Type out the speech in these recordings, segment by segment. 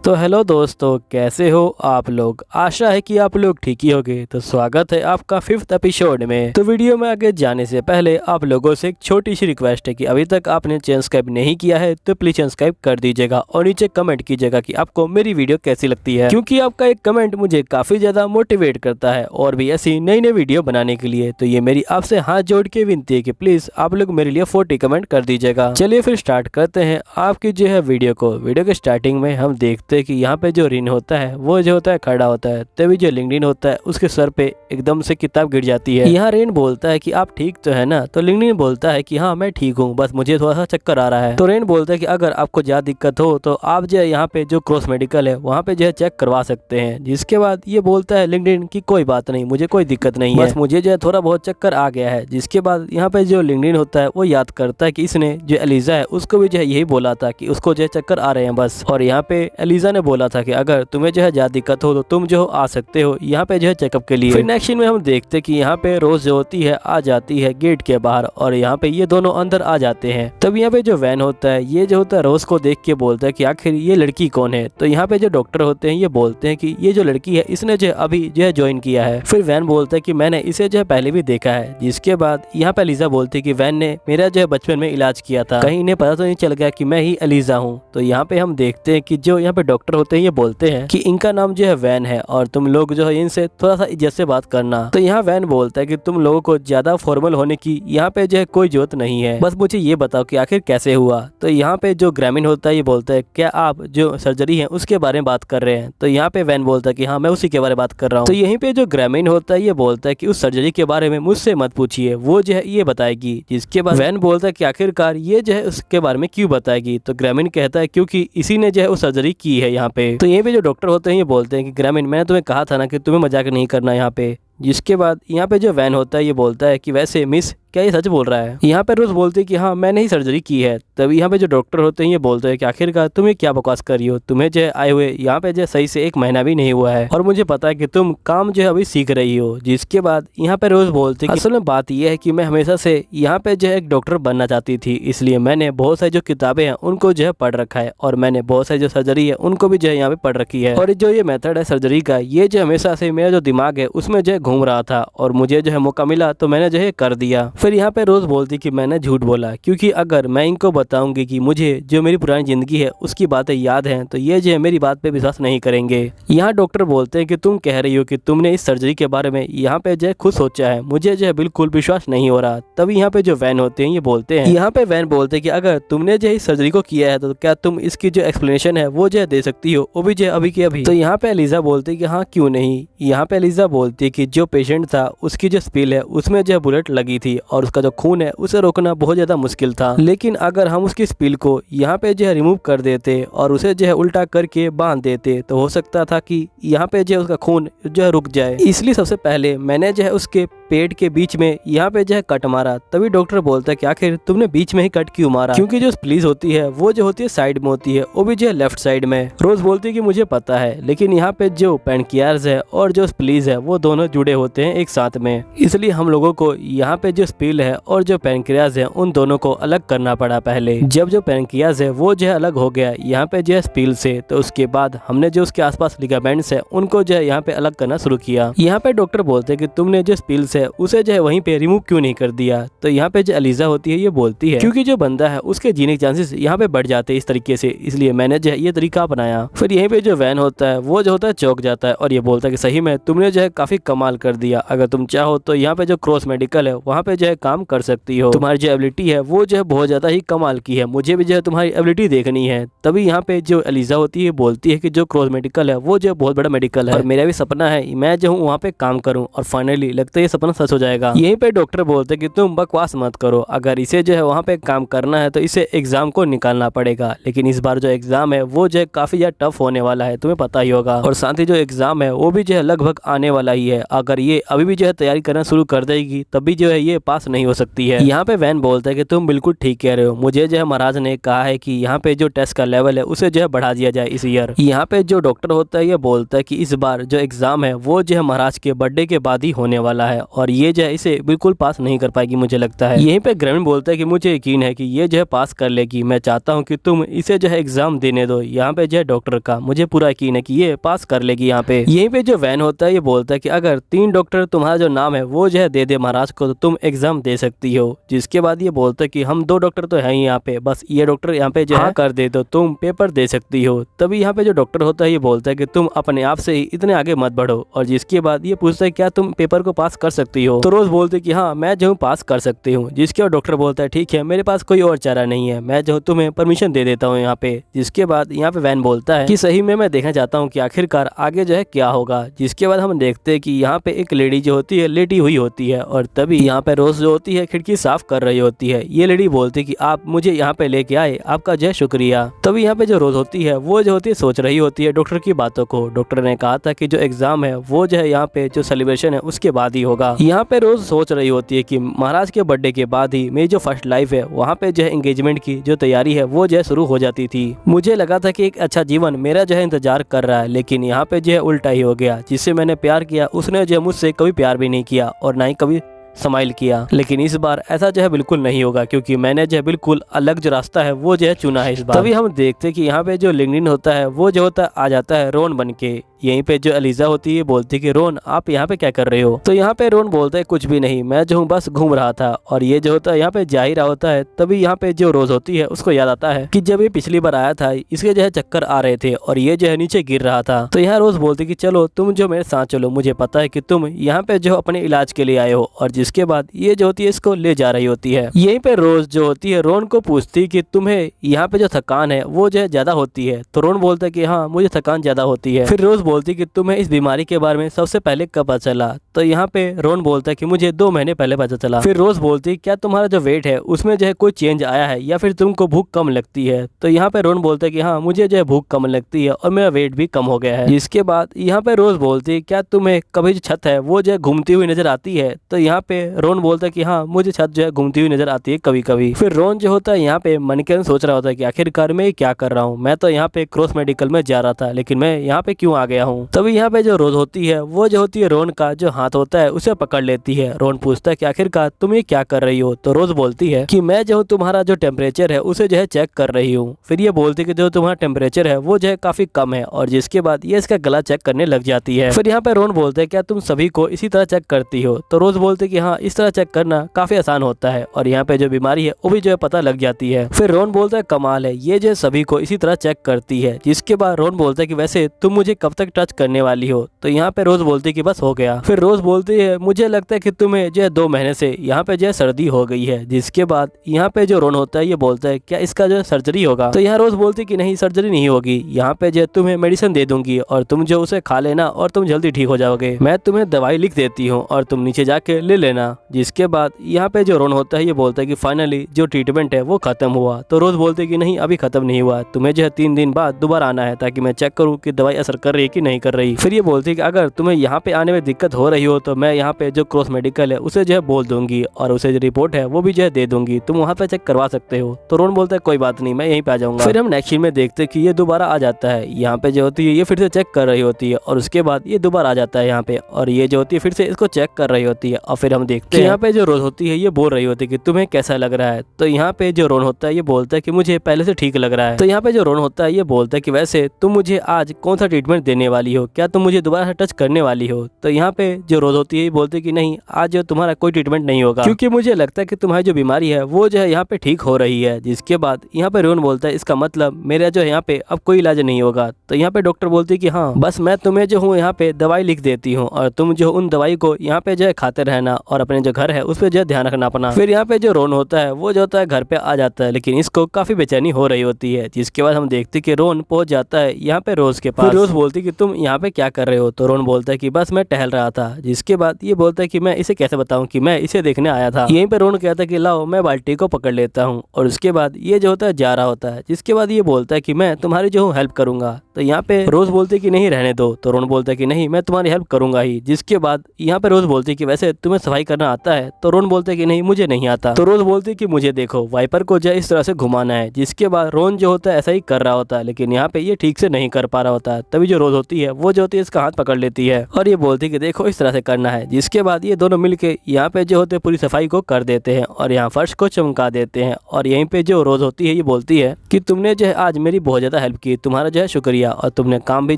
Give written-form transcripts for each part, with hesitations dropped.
तो हेलो दोस्तों, कैसे हो आप लोग। आशा है कि आप लोग ठीक ही होंगे। तो स्वागत है आपका 5th एपिसोड में। तो वीडियो में आगे जाने से पहले आप लोगों से एक छोटी सी रिक्वेस्ट है कि अभी तक आपने चैनल सब्सक्राइब नहीं किया है तो प्लीज चैनल सब्सक्राइब कर दीजिएगा और नीचे कमेंट कीजिएगा कि आपको मेरी वीडियो कैसी लगती है, क्योंकि आपका एक कमेंट मुझे काफी ज्यादा मोटिवेट करता है और भी ऐसी नई नई वीडियो बनाने के लिए। तो ये मेरी आपसे हाथ जोड़ के विनती है कि प्लीज आप लोग मेरे लिए 40 कमेंट कर दीजिएगा। चलिए फिर स्टार्ट करते हैं आपकी जो है वीडियो को। वीडियो के स्टार्टिंग में हम देखते कि यहाँ पे जो रिन होता है वो जो होता है खड़ा होता है, तभी जो लिंक्डइन होता है उसके सर पे एकदम से किताब गिर जाती है। यहाँ रेन बोलता है कि आप ठीक तो है ना। तो लिंक्डइन बोलता है कि हाँ मैं ठीक हूँ, बस मुझे थोड़ा सा चक्कर आ रहा है। तो रेन बोलता है कि अगर आपको ज्यादा दिक्कत हो तो आप जो है यहाँ पे जो क्रॉस मेडिकल है वहाँ पे जो है चेक करवा सकते हैं। जिसके बाद ये बोलता है लिंक्डइन की कोई बात नहीं, मुझे कोई दिक्कत नहीं है, बस मुझे जो है थोड़ा बहुत चक्कर आ गया है। जिसके बाद यहाँ पे जो लिंक्डइन होता है वो याद करता है कि इसने जो एलिजा है उसको भी जो है यही बोला था कि उसको जो है चक्कर आ रहे हैं बस। और यहाँ पे एलिजा ने बोला था कि अगर तुम्हें जो है ज्यादा दिक्कत हो तो तुम जो आ सकते हो यहाँ पे जो है चेकअप के लिए। फिर नेक्स्ट सीन में हम देखते कि यहाँ पे रोज जो होती है आ जाती है गेट के बाहर और यहाँ पे ये दोनों अंदर आ जाते हैं। तब यहाँ पे जो वैन होता है ये जो होता है रोज को देख के बोलता है कि आखिर ये लड़की कौन है। तो यहाँ पे जो डॉक्टर होते हैं ये बोलते हैं कि ये जो लड़की है इसने जो अभी जो है ज्वाइन किया है। फिर वैन बोलता है कि मैंने इसे जो है पहले भी देखा है। जिसके बाद यहाँ पे एलिजा बोलती है कि वैन ने मेरा जो है बचपन में इलाज किया था, कहीं इन्हें पता तो नहीं चल गया कि मैं ही एलिजा हूँ। तो यहाँ पे हम देखते हैं कि जो यहाँ पे डॉक्टर होते हैं ये बोलते हैं कि इनका नाम जो है वैन है और तुम लोग जो है इनसे थोड़ा सा इज्जत से बात करना। तो यहाँ वैन बोलता है कि तुम लोगों को ज्यादा फॉर्मल होने की यहाँ पे जो है कोई जरूरत नहीं है, बस मुझे ये बताओ कि आखिर कैसे हुआ। तो यहाँ पे जो ग्रामीण होता है ये बोलता है क्या आप जो सर्जरी है उसके बारे में बात कर रहे हैं। तो यहाँ पे वैन बोलता है कि हाँ मैं उसी के बारे में बात कर रहा हूँ। तो यहीं पे जो ग्रामीण होता है ये बोलता है कि उस सर्जरी के बारे में मुझसे मत पूछिए, वो जो है ये बताएगी। जिसके बाद वैन बोलता है कि आखिरकार ये जो है उसके बारे में क्यों बताएगी। तो ग्रामीण कहता है क्योंकि इसी ने जो है वो सर्जरी की है यहाँ पे। तो यहीं पे जो डॉक्टर होते हैं ये बोलते हैं कि ग्रामीण मैंने तुम्हें कहा था ना कि तुम्हें मजाक नहीं करना यहाँ पे। जिसके बाद यहाँ पे जो वैन होता है ये बोलता है कि वैसे मिस क्या ये सच बोल रहा है। यहाँ पे रोज बोलते हैं कि हाँ मैंने ही सर्जरी की है। तभी यहाँ पे जो डॉक्टर होते हैं ये बोलते हैं कि आखिरकार तुम्हें क्या बकवास कर रही हो, तुम्हें जो आए हुए यहाँ पे जो सही से 1 महीना भी नहीं हुआ है और मुझे पता है कि तुम काम जो है अभी सीख रही हो। जिसके बाद यहाँ पे रोज बोलते हैं कि असल में बात यह है कि मैं हमेशा से यहाँ पे जो है एक डॉक्टर बनना चाहती थी, इसलिए मैंने बहुत सारी जो किताबें हैं उनको जो है पढ़ रखा है और मैंने बहुत सारी जो सर्जरी है उनको भी जो है यहाँ पे पढ़ रखी है। और जो ये मेथड है सर्जरी का ये जो हमेशा से मेरा जो दिमाग है उसमें जो है घूम रहा था और मुझे जो है मौका मिला तो मैंने जो है कर दिया। फिर यहाँ पे रोज बोलती कि मैंने झूठ बोला, क्योंकि अगर मैं इनको बताऊंगी कि मुझे जो मेरी पुरानी जिंदगी है उसकी बातें याद हैं तो ये जो है मेरी बात पे विश्वास नहीं करेंगे। यहाँ डॉक्टर बोलते हैं कि तुम कह रही हो कि तुमने इस सर्जरी के बारे में यहाँ पे जो है खुद सोचा है, मुझे जो है बिल्कुल विश्वास नहीं हो रहा। तभी यहाँ पे जो वैन होते हैं ये बोलते हैं, यहाँ पे वैन बोलते हैं कि अगर तुमने जो इस सर्जरी को किया है तो क्या तुम इसकी जो एक्सप्लेनेशन है वो जो है दे सकती हो, वो भी जो है अभी के अभी। तो यहाँ पे एलिजा बोलती है कि हाँ क्यों नहीं। यहाँ पे एलिजा बोलती है कि जो पेशेंट था उसकी जो स्पिल है उसमें जो है बुलेट लगी थी और उसका जो खून है उसे रोकना बहुत ज्यादा मुश्किल था। लेकिन अगर हम उसकी स्पिल को यहाँ पे जो है रिमूव कर देते और उसे जो है उल्टा करके बांध देते तो हो सकता था कि यहाँ पे जो है उसका खून जो है रुक जाए। इसलिए सबसे पहले मैंने जो है उसके पेट के बीच में यहाँ पे जो है कट मारा। तभी डॉक्टर बोलता है कि आखिर तुमने बीच में ही कट क्यों मारा, क्योंकि जो स्प्लीज होती है वो जो होती है साइड में होती है, वो भी जो है लेफ्ट साइड में। रोज बोलती है कि मुझे पता है, लेकिन यहाँ पे जो पैनक्रियाज है और जो स्प्लीज है वो दोनों जुड़े होते हैं एक साथ में, इसलिए हम लोगों को यहाँ पे जो स्पिल है और जो पैनक्रियाज है उन दोनों को अलग करना पड़ा पहले। जब जो पैनक्रियाज है वो जो है अलग हो गया यहाँ पे जो है स्पिल से, तो उसके बाद हमने जो उसके आसपास लिगामेंट्स है उनको जो है यहाँ पे अलग करना शुरू किया। यहाँ पे डॉक्टर बोलते हैं कि तुमने जो स्पिल्स है उसे जो है वहीं पे रिमूव क्यों नहीं कर दिया। तो यहाँ पे जो एलिजा होती है ये बोलती है क्योंकि जो बंदा है उसके जीने के चांसेस यहाँ पे बढ़ जाते हैं इस तरीके से, इसलिए मैंने जो है ये तरीका अपनाया। फिर यहीं पे जो वैन होता है वो जो होता है चौंक जाता है और ये बोलता है कि सही में तुमने जो है काफी कमाल कर दिया, अगर तुम चाहो तो यहाँ पे जो क्रॉस मेडिकल है वहाँ पे जो है काम कर सकती हो, तुम्हारी जो एबिलिटी है वो जो है बहुत ज्यादा ही कमाल की है, मुझे भी जो है तुम्हारी एबिलिटी देखनी है। तभी यहाँ पे जो एलिजा होती है बोलती है कि जो क्रॉस मेडिकल है वो जो है बहुत बड़ा मेडिकल है और मेरा भी सपना है मैं जो हूँ वहाँ पे काम करूँ और फाइनली लगता है ये सपना सच हो जाएगा। यहीं पे डॉक्टर बोलते हैं कि तुम बकवास मत करो, अगर इसे जो है वहाँ पे काम करना है तो इसे एग्जाम को निकालना पड़ेगा, लेकिन इस बार जो एग्जाम है वो जो है काफी ज्यादा टफ होने वाला है, तुम्हें पता ही होगा। और साथ ही जो एग्जाम है वो भी जो है लगभग आने वाला ही है, अगर ये अभी भी जो है तैयारी करना शुरू कर देगी तभी जो है ये पास नहीं हो सकती है। यहाँ पे वैन बोलता है कि तुम बिल्कुल ठीक कह रहे हो, मुझे जो है महाराज ने कहा है कि यहाँ पे जो टेस्ट का लेवल है उसे जो है बढ़ा दिया जाए इस ईयर। यहाँ पे जो डॉक्टर होता है ये बोलता है कि इस बार जो एग्जाम है वो जो है महाराज के बर्थडे के बाद ही होने वाला है और ये जो है इसे बिल्कुल पास नहीं कर पाएगी मुझे लगता है। यहीं पे ग्रामीण बोलता है कि मुझे यकीन है कि ये जो है पास कर लेगी, मैं चाहता हूँ कि तुम इसे जो है एग्जाम देने दो। यहाँ पे जो है डॉक्टर का मुझे पूरा यकीन है कि ये पास कर लेगी। यहाँ पे यहीं पे जो वैन होता है ये बोलता है कि अगर 3 डॉक्टर तुम्हारा जो नाम है वो जो है दे दे महाराज को तो तुम एग्जाम दे सकती हो। जिसके बाद ये बोलता है कि हम 2 डॉक्टर तो हैं ही यहाँ पे, बस ये डॉक्टर यहाँ पे जो है कर दे तो तुम पेपर दे सकती हो। तभी यहाँ पे जो डॉक्टर होता है ये बोलता है कि तुम अपने आप से ही इतने आगे मत बढ़ो। और जिसके बाद ये पूछता है क्या तुम पेपर को पास कर सकती हो। तो रोज बोलते कि हाँ मैं जो पास कर सकती हूँ। जिसके बाद डॉक्टर बोलता है ठीक है मेरे पास कोई और चारा नहीं है, मैं जो तुम्हें परमिशन दे देता हूँ यहाँ पे। जिसके बाद यहाँ पे वैन बोलता है कि सही में मैं देखना चाहता हूँ कि आखिरकार आगे जो है क्या होगा। जिसके बाद हम देखते हैं कि यहाँ पे एक लेडी जो होती है लेटी हुई होती है और तभी यहाँ पे रोज जो होती है खिड़की साफ कर रही होती है। ये लेडी बोलती है कि आप मुझे यहाँ पे लेके आए, आपका जो है शुक्रिया। तभी यहाँ पे जो रोज होती है वो जो होती है सोच रही होती है डॉक्टर की बातों को। डॉक्टर ने कहा था कि जो एग्जाम है वो जो है यहाँ पे जो सेलिब्रेशन है उसके बाद ही होगा। यहाँ पे रोज सोच रही होती है कि महाराज के बर्थडे के बाद ही मेरी जो फर्स्ट लाइफ है वहाँ पे जो है एंगेजमेंट की जो तैयारी है वो जो है शुरू हो जाती थी। मुझे लगा था कि एक अच्छा जीवन मेरा जो है इंतजार कर रहा है, लेकिन यहाँ पे जो है उल्टा ही हो गया। जिससे मैंने प्यार किया उसने जो है मुझसे कभी प्यार भी नहीं किया और ना ही कभी स्माइल किया। लेकिन इस बार ऐसा जो है बिल्कुल नहीं होगा क्योंकि मैंने जो है बिल्कुल अलग जो रास्ता है वो जो है चुना है इस बार। तभी हम देखते हैं कि यहाँ पे जो लिंक्डइन होता है वो जो होता है आ जाता है रोन बन के। यहीं पे जो एलिजा होती है बोलती है कि रोन आप यहाँ पे क्या कर रहे हो। तो यहाँ पे रोन बोलता है कुछ भी नहीं, मैं जो हूँ बस घूम रहा था। और ये जो होता है यहाँ पे जा ही रहा होता है। तभी यहाँ पे जो रोज होती है उसको याद आता है कि जब ये पिछली बार आया था इसके जो है चक्कर आ रहे थे और ये जो है नीचे गिर रहा था। तो यहाँ रोज बोलती कि चलो तुम जो मेरे साथ चलो, मुझे पता है कि तुम यहाँ पे जो अपने इलाज के लिए आए हो। और जिसके बाद ये जो होती है इसको ले जा रही होती है। यहीं पे रोज जो होती है रोन को पूछती कि तुम्हें यहाँ पे जो थकान है वो जो है ज्यादा होती है। तो रोन बोलता है कि हाँ मुझे थकान ज्यादा होती है। फिर रोज बोलती कि तुम्हें इस बीमारी के बारे में सबसे पहले कब पता चला। तो यहाँ पे रोन बोलता है कि मुझे 2 महीने पहले पता चला। फिर रोज बोलती क्या तुम्हारा जो वेट है उसमें जो है कोई चेंज आया है या फिर तुमको भूख कम लगती है। तो यहाँ पे रोन बोलता है कि हाँ मुझे जो है भूख कम लगती है और मेरा वेट भी कम हो गया है। जिसके बाद यहाँ पे रोज बोलती क्या तुम्हें कभी जो छत है वो जो है घूमती हुई नजर आती है। तो यहाँ पे रोन बोलता है कि हाँ मुझे छत जो है घूमती हुई नजर आती है कभी कभी। फिर रोन जो होता है यहाँ पे मन के अंदर सोच रहा होता है कि आखिरकार मैं क्या कर रहा हूँ, मैं तो यहाँ पे क्रॉस मेडिकल में जा रहा था लेकिन मैं यहाँ पे क्यों आ गया हूँ। तभी यहाँ पे जो रोज होती है वो जो होती है रोन का जो हाथ होता है उसे पकड़ लेती है। रोन पूछता है कि आखिरकार तुम ये क्या कर रही हो। तो रोज बोलती है कि मैं जो तुम्हारा जो टेम्परेचर है उसे जो है चेक कर रही हूँ। फिर ये बोलती है कि जो तुम्हारा टेम्परेचर है वो जो है काफी कम है। और जिसके बाद ये इसका गला चेक करने लग जाती है। फिर यहाँ पे रोन बोलते हैं क्या तुम सभी को इसी तरह चेक करती हो। तो रोज बोलते कि हाँ इस तरह चेक करना काफी आसान होता है और यहाँ पे जो बीमारी है वो भी जो है पता लग जाती है। फिर रोन बोलता है कमाल है, ये जो सभी को इसी तरह चेक करती है। जिसके बाद रोन बोलता है कि वैसे तुम मुझे कब तक टच करने वाली हो। तो यहाँ पे रोज बोलती है कि बस हो गया। फिर रोज बोलती है मुझे लगता है कि तुम्हें जो है 2 महीने से यहाँ पे जो है सर्दी हो गई है। जिसके बाद यहाँ पे जो रोन होता है ये बोलता है क्या इसका जो है सर्जरी होगा। तो यहाँ रोज बोलती है कि नहीं सर्जरी नहीं होगी, यहाँ पे जो तुम्हें मेडिसिन दे दूंगी और तुम जो उसे खा लेना और तुम जल्दी ठीक हो जाओगे। मैं तुम्हें दवाई लिख देती हूँ और तुम नीचे जाके ले लेना। जिसके बाद यहाँ पे जो रोन होता है ये बोलता है कि फाइनली जो ट्रीटमेंट है वो खत्म हुआ। तो रोज बोलते है कि नहीं अभी खत्म नहीं हुआ, तुम्हें जो है 3 दिन बाद दोबारा आना है ताकि मैं चेक करूँ कि दवाई असर कर रही है कि नहीं कर रही। फिर ये बोलती है कि अगर तुम्हें यहाँ पे आने में दिक्कत हो रही हो तो मैं यहाँ पे जो क्रॉस मेडिकल है उसे जो है बोल दूंगी और उसे जो रिपोर्ट है वो भी जो है दे दूंगी, तुम वहाँ पे चेक करवा सकते हो। तो रोन बोलता है कोई बात नहीं मैं यहीं पे आ जाऊंगा। फिर हम नेक्स्ट सीन में देखते हैं कि ये दोबारा आ जाता है। यहाँ पे जो होती है ये फिर से चेक कर रही होती है और उसके बाद ये दोबारा आ जाता है यहाँ पे और ये जो होती है फिर से इसको चेक कर रही होती है। और फिर हम देखते हैं यहाँ पे जो रोज होती है ये बोल रही होती है कि तुम्हें कैसा लग रहा है। तो यहाँ पे जो रोन होता है ये बोलता है कि मुझे पहले से ठीक लग रहा है। तो यहाँ पे जो रोन होता है ये बोलता है कि वैसे तुम मुझे आज कौन सा ट्रीटमेंट देने वाली हो, क्या तुम मुझे दोबारा टच करने वाली हो। तो यहाँ पे जो रोज होती है ये बोलती है कि नहीं आज तुम्हारा कोई ट्रीटमेंट नहीं होगा क्योंकि मुझे लगता है कि तुम्हारी जो बीमारी है वो जो है यहाँ पे ठीक हो रही है। जिसके बाद यहाँ पे रोन बोलता है इसका मतलब मेरा जो है यहाँ पे अब कोई इलाज नहीं होगा। तो यहाँ पे डॉक्टर बोलती है कि हाँ बस मैं तुम्हें जो हूँ यहाँ पे दवाई लिख देती हूँ और तुम जो उन दवाई को यहाँ पे जो है खाते रहना और अपने जो घर है उस पर जो है ध्यान रखना अपना। फिर यहाँ पे जो रोन होता है वो जो होता है घर पे आ जाता है लेकिन इसको काफी बेचैनी हो रही होती है। जिसके बाद हम देखते कि रोन पहुंच जाता है यहाँ पे रोज के पास। रोज बोलती कि तुम यहाँ पे क्या कर रहे हो। तो रोन बोलता है कि बस मैं टहल रहा था। जिसके बाद ये बोलता है कि मैं इसे कैसे बताऊं कि मैं इसे देखने आया था। यहीं पे रोन कहता है कि लाओ मैं बाल्टी को पकड़ लेता हूँ और उसके बाद ये जो होता है जा रहा होता है। जिसके बाद ये बोलता है कि मैं तुम्हारी जो हूँ हेल्प करूंगा। तो यहाँ पे रोज बोलती है कि नहीं रहने दो। तो रोन बोलता है कि नहीं मैं तुम्हारी हेल्प करूंगा ही। जिसके बाद यहाँ पे रोज बोलती है कि वैसे तुम्हें सफाई करना आता है। तो रोन बोलता है कि नहीं मुझे नहीं आता। तो रोज बोलती है कि मुझे देखो वाइपर को जो इस तरह से घुमाना है। जिसके बाद रोन जो होता है ऐसा ही कर रहा होता है लेकिन यहाँ पे ये ठीक से नहीं कर पा रहा होता है। तभी जो रोज होती है वो जो होती है इसका हाथ पकड़ लेती है और ये बोलती है कि देखो इस तरह से करना है। जिसके बाद ये दोनों मिलके यहाँ पे जो होते पूरी सफाई को कर देते हैं और यहाँ फर्श को चमका देते हैं। और यहीं पे जो रोज होती है ये बोलती है कि तुमने जो है आज मेरी बहुत ज्यादा हेल्प की, तुम्हारा जो है शुक्रिया, और तुमने काम भी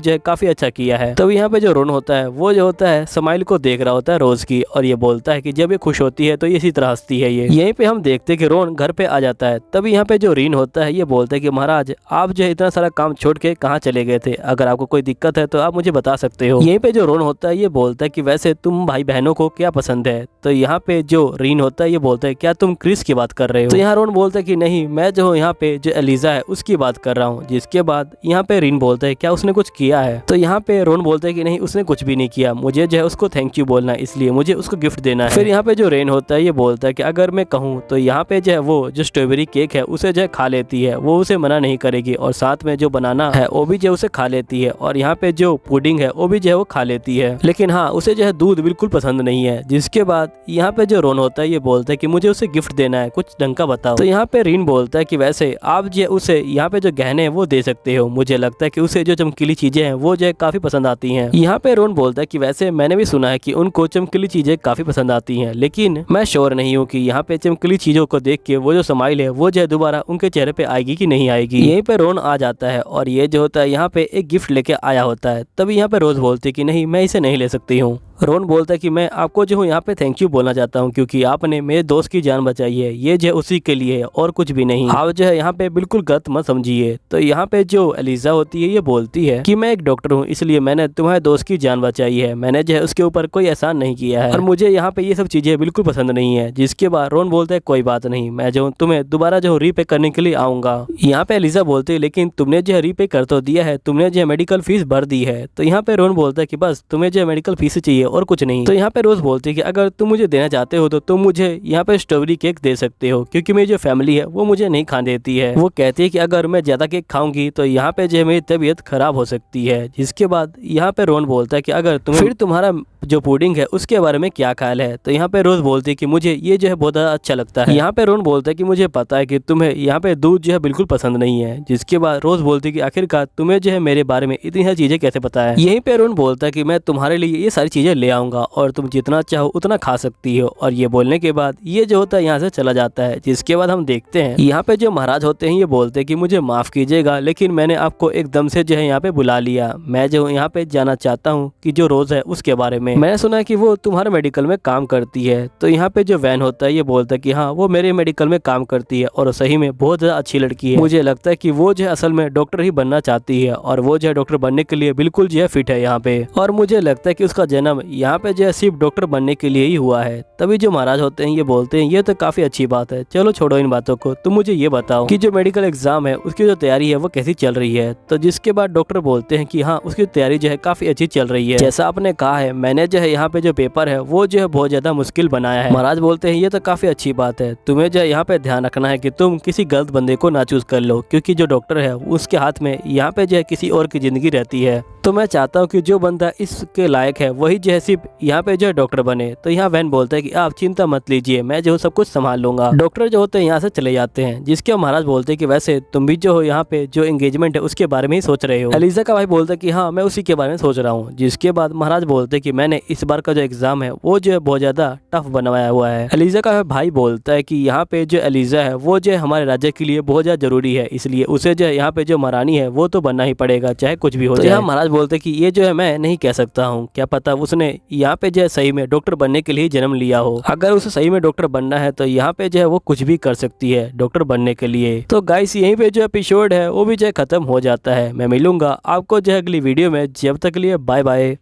जो है काफी अच्छा किया है। तब यहाँ पे जो रोन होता है वो जो होता है स्माइल को देख रहा होता है रोज की, और ये बोलता है कि जब ये खुश होती है तो ये इसी तरह हंसती है। ये यहीं पे हम देखते हैं कि रोन घर पे आ जाता है। तभी यहाँ पे जो रीन होता है ये बोलता है कि महाराज आप जो है इतना सारा काम छोड़ के कहाँ चले गए थे, अगर आपको कोई दिक्कत है तो आप मुझे बता सकते हो। यहीं पे जो रोन होता है ये बोलता है कि वैसे तुम भाई बहनों को क्या पसंद है। तो यहाँ पे जो रीन होता है ये बोलता है क्या तुम क्रिस की बात कर रहे हो। तो यहाँ रोन बोलता है कि नहीं, मैं जो यहाँ पे जो एलिजा है उसकी बात कर रहा हूँ। जिसके बाद यहाँ पे रीन बोलता है क्या उसने कुछ किया है। तो यहाँ पे रोन बोलता है कि नहीं उसने कुछ भी नहीं किया, मुझे जो है उसको थैंक यू बोलना है, इसलिए मुझे उसको गिफ्ट देना है। फिर यहाँ पे जो रेन होता है ये बोलता है कि अगर मैं कहूँ तो यहाँ पे जो है वो जो स्ट्रॉबेरी केक है उसे जो है खा लेती है, वो उसे मना नहीं करेगी, और साथ में जो बनाना है वो भी जो उसे खा लेती है, और यहाँ पे जो पुडिंग है वो भी जो है वो खा लेती है। लेकिन हाँ उसे जो है दूध बिल्कुल पसंद नहीं है। जिसके बाद यहाँ पे जो रोन होता है ये बोलता है कि मुझे उसे गिफ्ट देना है, कुछ ढंग का बताओ। तो यहाँ पे रीन बोलता है कि वैसे आप जो उसे यहाँ पे जो गहने हैं वो दे सकते हो, मुझे लगता है कि उसे जो चमकीली चीजें हैं वो जो है काफी पसंद आती हैं। यहाँ पे रोन बोलता है कि वैसे मैंने भी सुना है कि उनको चमकीली चीजें काफी पसंद आती हैं, लेकिन मैं श्योर नहीं हूँ कि यहाँ पे चमकीली चीजों को देख के वो जो स्माइल है वो जो है दोबारा उनके चेहरे पे आएगी कि नहीं आएगी। यहीं पे रोन आ जाता है और ये जो होता है यहाँ पे एक गिफ्ट लेके आया होता है। तभी यहाँ पे रोज बोलती है कि नहीं मैं इसे नहीं ले सकती हूँ। रोन बोलता है कि मैं आपको जो हूँ यहाँ पे थैंक यू बोलना चाहता हूँ क्योंकि आपने मेरे दोस्त की जान बचाई है, ये जो है उसी के लिए है और कुछ भी नहीं। आप जो है यहाँ पे बिल्कुल गलत मत समझिए। तो यहाँ पे जो एलिजा होती है ये बोलती है कि मैं एक डॉक्टर हूँ इसलिए मैंने तुम्हारे दोस्त की जान बचाई है, मैंने जो है उसके ऊपर कोई एहसान नहीं किया है और मुझे यहाँ पे ये सब चीजें बिल्कुल पसंद नहीं है। जिसके बाद रोन बोलता है कोई बात नहीं, मैं जो तुम्हें दोबारा जो रीपे करने के लिए आऊंगा। यहाँ पे एलिजा बोलती है लेकिन तुमने जो है रीपे कर तो दिया है, तुमने जो है मेडिकल फीस भर दी है। तो यहाँ पे रोन बोलता है कि बस तुम्हें जो है मेडिकल फीस चाहिए और कुछ नहीं। तो यहाँ पे रोज बोलती है कि अगर तुम मुझे देना चाहते हो तो तुम मुझे यहाँ पे स्ट्रॉबेरी केक दे सकते हो क्योंकि मेरी जो फैमिली है वो मुझे नहीं खाने देती है। वो कहती है कि अगर मैं ज्यादा केक खाऊंगी तो यहाँ पे जो है मेरी तबीयत खराब हो सकती है। जिसके बाद यहाँ पे रोन बोलता है कि अगर फिर तुम्हारा जो पुडिंग है उसके बारे में क्या ख्याल है। तो यहाँ पे रोज बोलती है कि मुझे ये जो है बहुत ज्यादा अच्छा लगता है। यहाँ पे रोन बोलता है कि मुझे पता है कि तुम्हें यहाँ पे दूध जो है बिल्कुल पसंद नहीं है। जिसके बाद रोज बोलती है कि आखिरकार तुम्हें जो है मेरे बारे में इतनी सारी चीजें कैसे पता है। यहीं पे रोन बोलता है कि मैं तुम्हारे लिए ये सारी चीजें ले आऊंगा और तुम जितना चाहो उतना खा सकती हो। और ये बोलने के बाद ये जो होता है यहाँ से चला जाता है। जिसके बाद हम देखते हैं यहाँ पे जो महाराज होते हैं ये बोलते हैं कि मुझे माफ कीजिएगा लेकिन मैंने आपको एकदम से जो है यहाँ पे बुला लिया। मैं जो यहाँ पे जाना चाहता हूँ कि जो रोज है उसके बारे में। मैंने सुना है कि वो तुम्हारे मेडिकल में काम करती है। तो यहाँ पे जो वैन होता है ये बोलता है कि हाँ वो मेरे मेडिकल में काम करती है और सही में बहुत ज्यादा अच्छी लड़की है। मुझे लगता है कि वो जो है असल में डॉक्टर ही बनना चाहती है और वो जो है डॉक्टर बनने के लिए बिल्कुल जो है फिट है यहाँ पे। और मुझे लगता है कि उसका जन्म यहाँ पे जो है सिर्फ डॉक्टर बनने के लिए ही हुआ है। तभी जो महाराज होते हैं ये बोलते हैं ये तो काफी अच्छी बात है, चलो छोड़ो इन बातों को, तुम मुझे ये बताओ कि जो मेडिकल एग्जाम है उसकी जो तैयारी है वो कैसी चल रही है। तो जिसके बाद डॉक्टर बोलते हैं कि हाँ उसकी तैयारी जो है काफी अच्छी चल रही है। जैसा आपने कहा है मैंने जो है यहाँ पे जो पेपर है वो जो है बहुत ज्यादा मुश्किल बनाया है। महाराज बोलते हैं ये तो काफी अच्छी बात है, तुम्हें जो है यहाँ पे ध्यान रखना है कि तुम किसी गलत बंदे को ना चूज कर लो क्योंकि जो डॉक्टर है उसके हाथ में यहाँ पे जो है किसी और की जिंदगी रहती है। तो मैं चाहता हूँ कि जो बंदा इसके लायक है वही जो है सिर्फ यहाँ पे जो है डॉक्टर बने। तो यहाँ वैन बोलता है कि आप चिंता मत लीजिए, मैं जो सब कुछ संभाल लूंगा। डॉक्टर जो होते हैं यहाँ से चले जाते हैं। जिसके महाराज बोलते हैं कि वैसे तुम भी जो हो यहाँ पे जो एंगेजमेंट है उसके बारे में ही सोच रहे हो। एलिजा का भाई बोलता है कि हाँ मैं उसी के बारे में सोच रहा हूँ। जिसके बाद महाराज बोलते हैं कि मैंने इस बार का जो एग्जाम है वो जो है बहुत ज्यादा टफ बनवाया हुआ है। एलिजा का भाई बोलता है कि यहाँ पे जो एलिजा है वो जो है हमारे राज्य के लिए बहुत ज्यादा जरूरी है, इसलिए उसे जो है यहाँ पे जो महारानी है वो तो बनना ही पड़ेगा चाहे कुछ भी हो जाए। महाराज बोलते हैं कि ये जो है मैं नहीं कह सकता हूँ, क्या पता उसने यहाँ पे जो है सही में डॉक्टर बनने के लिए जन्म लिया हो। अगर उसे सही में डॉक्टर बनना है तो यहाँ पे जो है वो कुछ भी कर सकती है डॉक्टर बनने के लिए। तो गाइस यहीं पे जो एपिसोड है वो भी जो है खत्म हो जाता है। मैं मिलूंगा आपको जो है अगली वीडियो में, जब तक के लिए बाय बाय।